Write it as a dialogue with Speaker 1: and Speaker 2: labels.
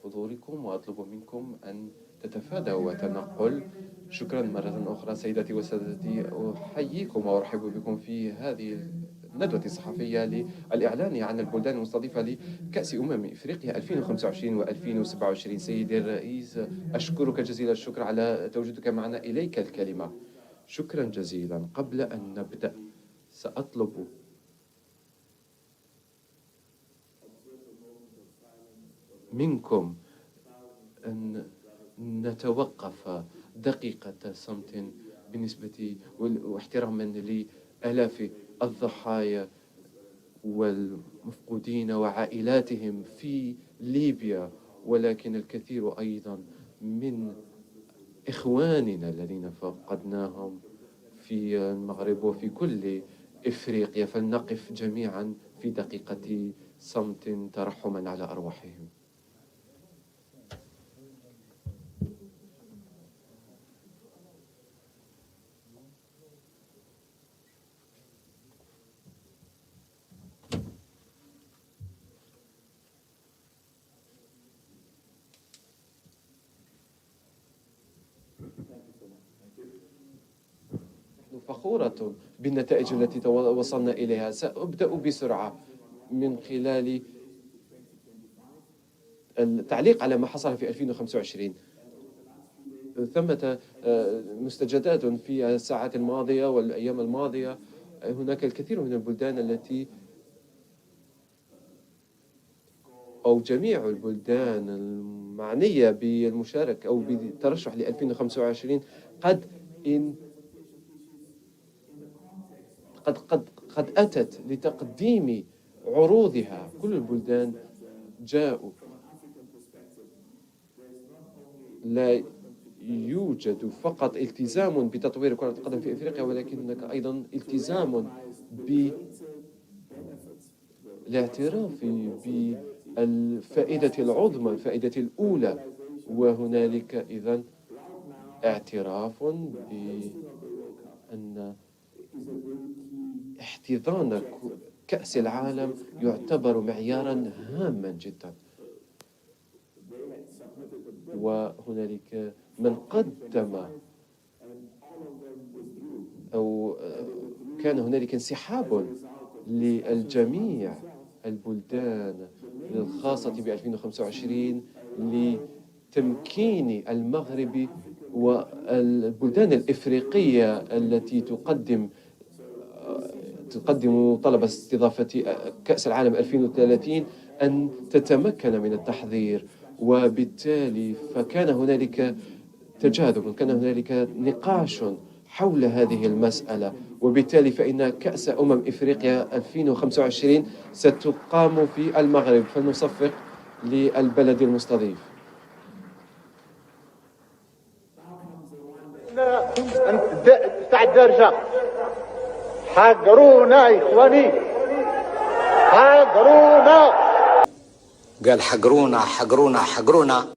Speaker 1: حضوركم وأطلب منكم أن تتفادوا التنقل. شكرا مرة أخرى سيداتي وسادتي، أحييكم وأرحب بكم في هذه الندوة الصحفية للإعلان عن البلدان المستضيفة لكأس إفريقيا 2025 و2027. سيدي الرئيس، أشكرك جزيل الشكر على تواجدك معنا. إليك الكلمة. شكرا جزيلا. قبل أن نبدأ سأطلب منكم أن نتوقف دقيقة صمت بالنسبة واحتراما لآلاف الضحايا والمفقودين وعائلاتهم في ليبيا، ولكن الكثير أيضا من إخواننا الذين فقدناهم في المغرب وفي كل إفريقيا. فلنقف جميعا في دقيقة صمت ترحما على أرواحهم. فخورة بالنتائج التي وصلنا إليها. سأبدأ بسرعة من خلال التعليق على ما حصل في 2025. ثمة مستجدات في الساعات الماضية والأيام الماضية. هناك الكثير من البلدان التي أو جميع البلدان المعنية بالمشاركة أو بالترشح ل 2025 قد أتت لتقديم عروضها. كل البلدان جاءوا. لا يوجد فقط التزام بتطوير كرة القدم في إفريقيا، ولكن هناك أيضا التزام بالاعتراف بالفائدة العظمى، الفائدة الأولى. وهنالك إذن اعتراف بأن احتضان كأس العالم يعتبر معيارا هاما جدا. وهنالك من قدم أو كان هنالك انسحاب للجميع البلدان الخاصة ب 2025 لتمكين المغرب والبلدان الإفريقية التي تقدم طلب استضافة كأس العالم 2030 أن تتمكن من التحضير. وبالتالي فكان هنالك تجاذب، كان هنالك نقاش حول هذه المسألة. وبالتالي فإن كأس إفريقيا 2025 ستقام في المغرب. فلنصفق للبلد المستضيف.
Speaker 2: تاع الدرجة حقرونا يا إخواني، حقرونا.
Speaker 3: قال حقرونا حقرونا حقرونا.